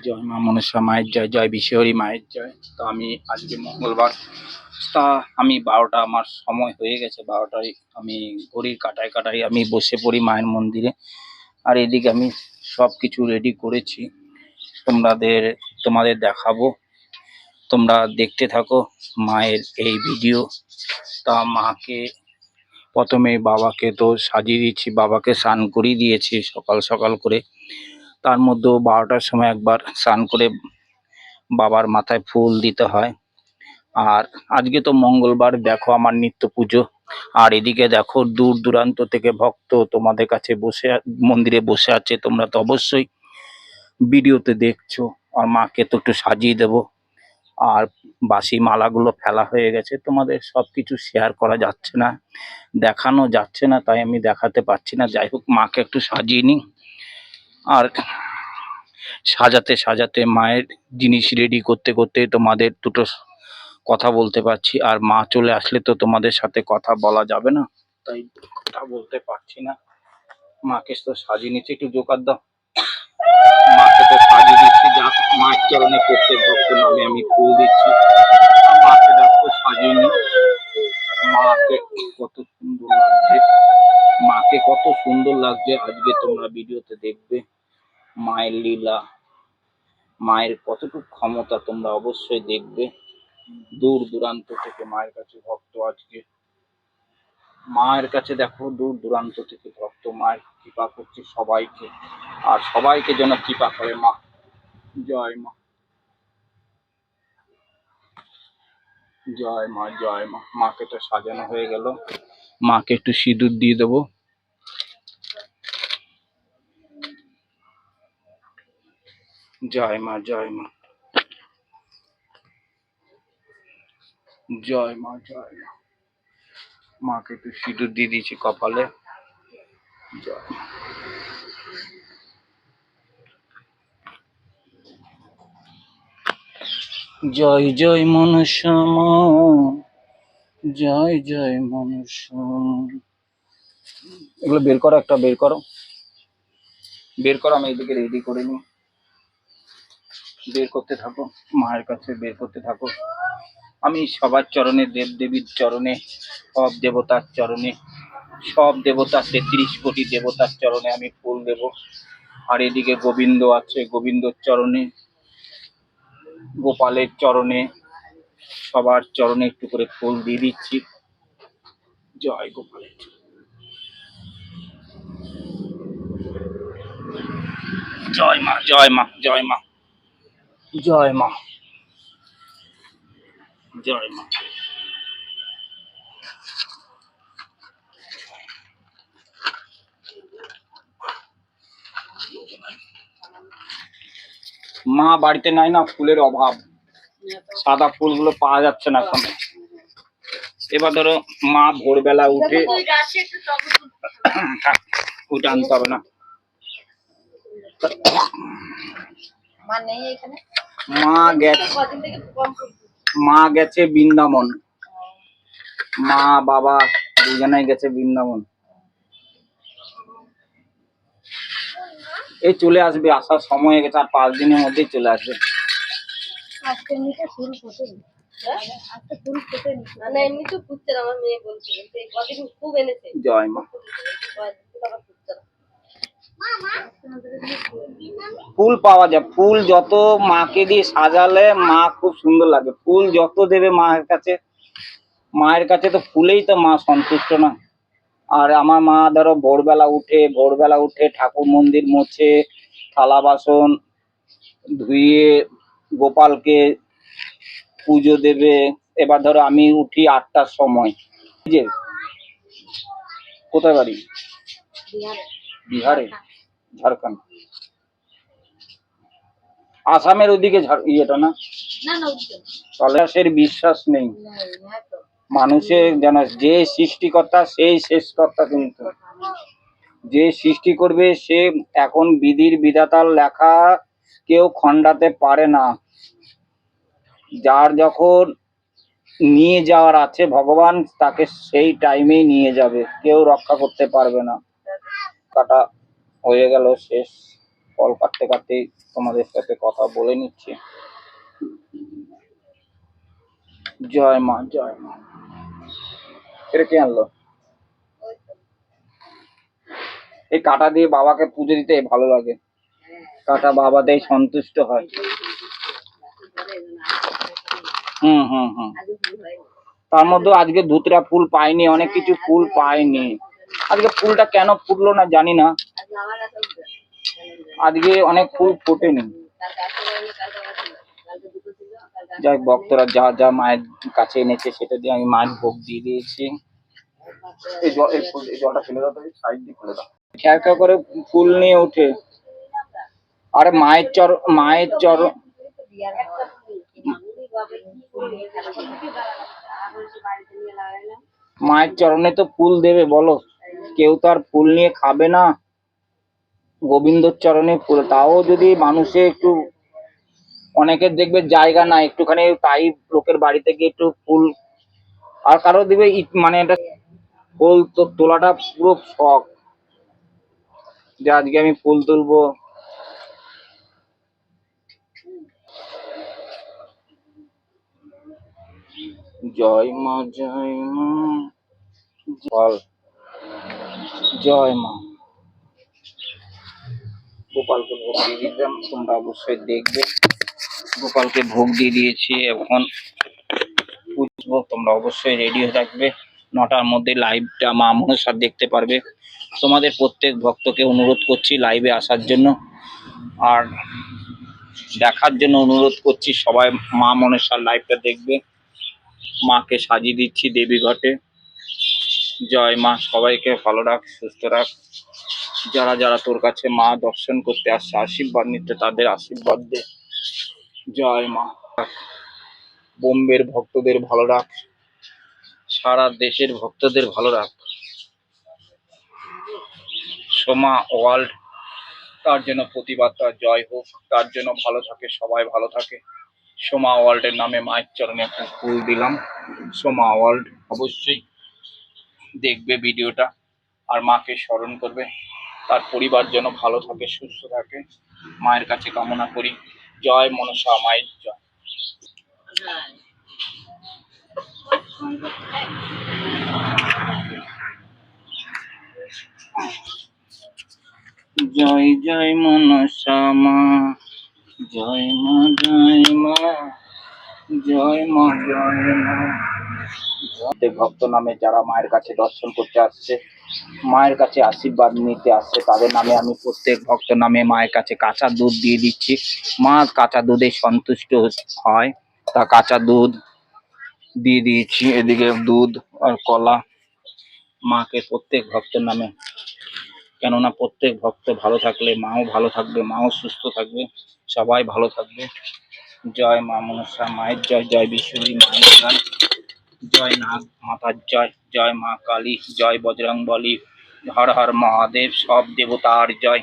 জয় মা মনসা মায়ের জয়, জয় বিশ্বহরি মায়ের জয়। তো আমি আজকে মঙ্গলবার, তা আমি 12টা আমার সময় হয়ে গেছে, 12টায় আমি ঘড়ির কাটায় কাটায় আমি বসে পড়ি মায়ের মন্দিরে। আর এদিকে আমি সব কিছু রেডি করেছি, তোমাদের দেখাবো, তোমরা দেখতে থাকো মায়ের এই ভিডিও। তা মাকে প্রথমে বাবাকে তো সাজিয়ে দিচ্ছি, বাবাকে স্নান করিয়ে দিয়েছি সকাল সকাল করে। তার মধ্যেও 12টার সময় একবার স্নান করে বাবার মাথায় ফুল দিতে হয়। আর আজকে তো মঙ্গলবার, দেখো আমার নিত্য পুজো। আর এদিকে দেখো দূর দূরান্ত থেকে ভক্ত তোমাদের কাছে মন্দিরে বসে আছে, তোমরা তো অবশ্যই ভিডিওতে দেখছো। আর মাকে তো একটু সাজিয়ে দেবো। আর বাসি মালাগুলো ফেলা হয়ে গেছে, তোমাদের সবকিছু শেয়ার করা যাচ্ছে না, দেখানো যাচ্ছে না, তাই আমি দেখাতে পারছি না। যাই হোক, মাকে একটু সাজিয়ে নিই। আর সাজাতে সাজাতে মায়ের জিনিস রেডি করতে করতে তোমাদের দুটো কথা বলতে পারছি। আর মা চলে আসলে তো তোমাদের সাথে কথা বলা যাবে না, তাই কথা বলতে পারছি না। মাকে তো সাজিয়ে নিচ্ছি, একটু জোকার দাও। মাকে তো সাজিয়ে দিচ্ছি, যা মায়ের চরণে প্রত্যেক ভক্ত নামে আমি ফুল দিচ্ছি। মাকে দেখো সাজিয়ে নি, মাকে কত সুন্দর লাগছে, মাকে কত সুন্দর লাগছে। আজকে তোমরা ভিডিওতে দেখবে মায়ের লীলা, মায়ের কতটুকু ক্ষমতা তোমরা অবশ্যই দেখবে। দূর দূরান্ত থেকে মায়ের কাছে ভক্ত, আজকে মায়ের কাছে দেখো দূর দূরান্ত থেকে ভক্ত, মায়ের কৃপা করছে সবাইকে, আর সবাইকে যেন কৃপা করে মা। জয় মা, জয় মা, জয় মা। মাকে তো সাজানো হয়ে গেল, মাকে একটু সিঁদুর দিয়ে দেবো। জয় মা, জয় মা, জয় মা, জয় মা। মাকে একটু সিঁদুর দিয়ে দিয়েছি কপালে। জয় মা। জয় জয় মনসা মা, জয় জয় মনসা। এগুলো বের করো, একটা বের করো, বের করো, আমি এদিকে রেডি করে নিই। বের করতে থাকো, মায়ের কাছে বের করতে থাকো। আমি সবার চরণে, দেব দেবীর চরণে, সব দেবতার চরণে, সব দেবতা 33 কোটি দেবতার চরণে আমি ফুল দেব। আর এদিকে গোবিন্দ আছে, গোবিন্দর চরণে, গোপালের চরণে, সবার চরণে একটু করে ফুল দিয়ে দিচ্ছি। জয় গোপালের, জয় মা, জয় মা, জয় মা, জয় মা, জয় মা। মা বাড়িতে নাই না, ফুলের অভাব, সাদা ফুলগুলো পাওয়া যাচ্ছে না এখন। এবার ধরো মা ভোরবেলা উঠে, ওটা আনতে হবে না, মা গেছে বৃন্দাবন, মা বাবা দুজনেই গেছে বৃন্দাবন। এই চলে আসবে, আসার সময় হয়ে গেছে, আর 5 দিনের মধ্যেই চলে আসবে। জয় মা। ফুল পাওয়া যায়, ফুল যত মাকে দিয়ে সাজালে মা খুব সুন্দর লাগে। ফুল যত দেবে মায়ের কাছে তো ফুলেই তো মা সন্তুষ্ট না। আর আমার মা ধরো ভোরবেলা উঠে ঠাকুর মন্দির মোছে, থালা বাসন ধুয়ে গোপালকে পুজো দেবে। এবার ধরো আমি উঠি 8টার সময়। যে কোথায় বাড়ি? বিহারে, ঝাড়খণ্ড, আসামের ওদিকে ইয়েটা না, তলাশের বিশ্বাস নেই মানুষের, যেন যে সৃষ্টিকর্তা সেই শেষ কর্তা, কিন্তু যে সৃষ্টি করবে সে, এখন বিধির বিধাতার লেখা কেউ খণ্ডাতে পারে না। যার যখন নিয়ে যাওয়ার আছে ভগবান, তাকে সেই টাইমেই নিয়ে যাবে, কেউ রক্ষা করতে পারবে না। কাটা হয়ে গেল, শেষ। কল কাটতে কাটতে তোমাদের সাথে কথা বলে নিচ্ছি। জয় মা, জয় মা। এটা কে আনলো? এই কাটা দিয়ে বাবাকে পুজো দিতে ভালো লাগে, কাটা বাবা দেয় সন্তুষ্ট হয়। হুম হুম হুম। তার মধ্যে আজকে ধুতরা ফুল পাইনি, অনেক কিছু ফুল পাইনি। আজকে ফুলটা কেন ফুটলো না জানি না, আজকে অনেক ফুল ফোটেনি। যাই ভক্তরা যা যা মায়ের কাছে এনেছে সেটা দিয়ে আমি মায়ের ভোগ দিয়ে দিয়েছি। এই জলটা ফেলে দাও, সাইড দিয়ে ফেলে দাও। খ্যার খ্যার করে ফুল নিয়ে ওঠে। আরে মায়ের চর মায়ের চরণে তো ফুল দেবে বলো, কেউ তো আর ফুল নিয়ে খাবে না। গোবিন্দর চরণে ফুল, তাও যদি মানুষে একটু, অনেকের দেখবে জায়গা না, একটুখানি তাই লোকের বাড়িতে গিয়ে একটু ফুল, আর কারো দিবে মানে এটা ফুল তো তোলাটা পুরো শখ, যে আজকে আমি ফুল তুলবো। জয় মা, জয় মা, বল জয় মা। গোপালকে ভোগ দিয়ে দিলাম, তোমরা অবশ্যই দেখবে। গোপালকে ভোগ দিয়ে দিয়েছি, এখন পুজবো। তোমরা অবশ্যই রেডি হয়ে থাকবে, 9টার মধ্যে লাইভটা মা মনসার দেখতে পারবে। তোমাদের প্রত্যেক ভক্তকে অনুরোধ করছি লাইভে আসার জন্য, আর দেখার জন্য অনুরোধ করছি সবাই মা মনসার লাইভটা দেখবে। মাকে সাজিয়ে দিচ্ছি দেবী ঘটে। জয় মা, সবাইকে ভালো রাখ, সুস্থ রাখ। যারা যারা তোর কাছে মা দর্শন করতে আসছে, আশীর্বাদ নিতে, তাদের আশীর্বাদ দে। জয় মা। বোম্বের ভক্তদের ভালো রাখ, সারা দেশের ভক্তদের ভালো রাখ। সোমা ওয়ার্ল্ড, তার জন্য প্রতিবাদটা জয় হোক, তার জন্য ভালো থাকে, সবাই ভালো থাকে। সোমা ওয়ার্ল্ডের নামে মায়ের চরণে একটা ফুল দিলাম। সোমা ওয়ার্ল্ড অবশ্যই দেখবে ভিডিওটা, আর মাকে স্মরণ করবে, তার পরিবার যেন ভালো থাকে, সুস্থ থাকে, মায়ের কাছে কামনা করি। জয় মনসা মায়ের জয়। জয় জয় মনসা মা, জয় মা, জয় মা, জয় মা, জয় মা। ভক্ত নামে যারা মায়ের কাছে দর্শন করতে আসছে, মায়ের কাছে আশীর্বাদ নিতে আসছে, তাদের নামে আমি প্রত্যেক ভক্ত নামে মায়ের কাছে কাঁচা দুধ দিয়ে দিচ্ছি। মা কাঁচা দুধে সন্তুষ্ট হয়, তা কাঁচা দুধ দিয়ে দিয়েছি। এদিকে দুধ আর কলা মাকে প্রত্যেক ভক্তের নামে, কেননা প্রত্যেক ভক্ত ভালো থাকলে মাও ভালো থাকবে, মাও সুস্থ থাকবে, সবাই ভালো থাকবে। জয় মা মনসা মায়ের জয়, জয় বিশ্বরী মায়ের জয়, জয় নাগ মাতার জয়, জয় মা কালী, জয় বজরংবলী, হর হর মহাদেব, সব দেবতার জয়।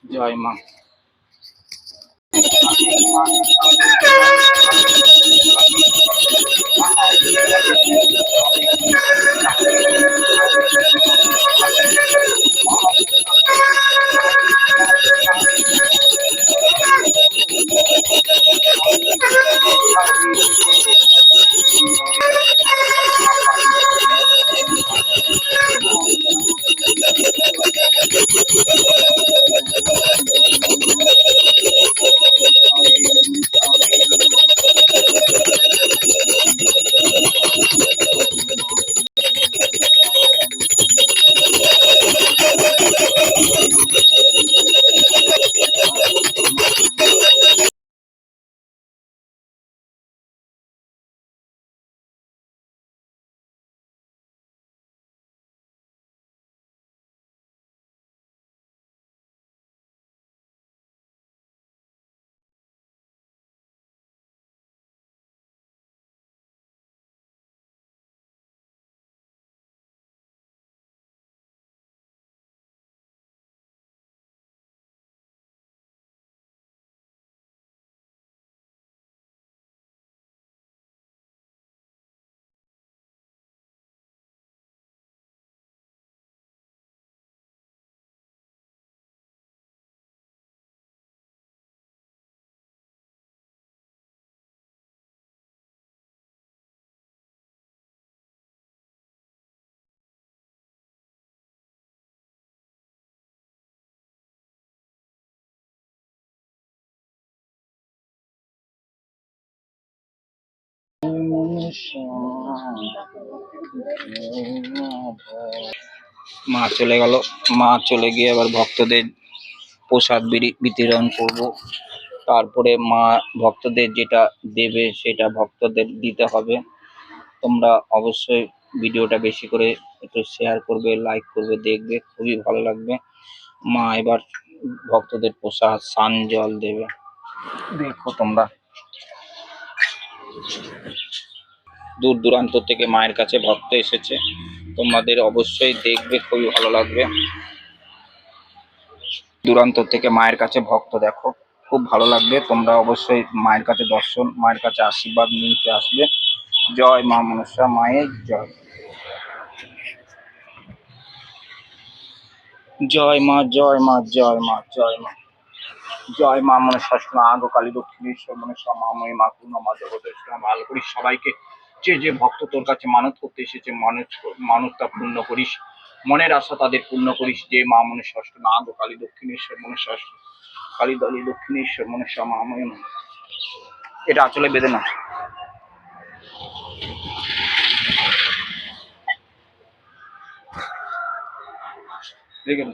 জয় মা। মা চলে গেল। মা চলে গিয়ে এবার ভক্তদের প্রসাদ বিতরণ করব। তারপরে মা ভক্তদের যেটা দেবে সেটা ভক্তদের দিতে হবে। তোমরা অবশ্যই ভিডিওটা বেশি করে একটু শেয়ার করবে, লাইক করবে, দেখবে, খুবই ভালো লাগবে। মা এবার ভক্তদের প্রসাদ স্নান জল দেবে, দেখো তোমরা। দূর দূরান্ত থেকে মায়ের কাছে ভক্ত এসেছে, তোমাদের অবশ্যই দেখবে, খুবই ভালো লাগবে। দূরান্ত থেকে মায়ের কাছে ভক্ত দেখো, খুব ভালো লাগবে। তোমরা অবশ্যই মায়ের কাছে দর্শন, মায়ের কাছে আশীর্বাদ নিতে আসবে। জয় মা মনসা মায়ের জয়। জয় মা, জয় মা, জয় মা, জয় মা, জয় মা মনসা আগ কালী দক্ষিণেশ্বর মনসা মা ময় মা পূর্ণ মা জগতেশ্বর ভালো করিস সবাইকে। যে যে ভক্ত তোর কাছে মানত করতে এসেছে, মানতটা পূর্ণ করিস, মনের আশা তাদের পূর্ণ করিস। যে মা মনসা আগ কালী দক্ষিণেশ্বর মনসা কালী দলী দক্ষিণেশ্বর মনসা মা ময়। এটা আসলে বেঁধে না, দেখে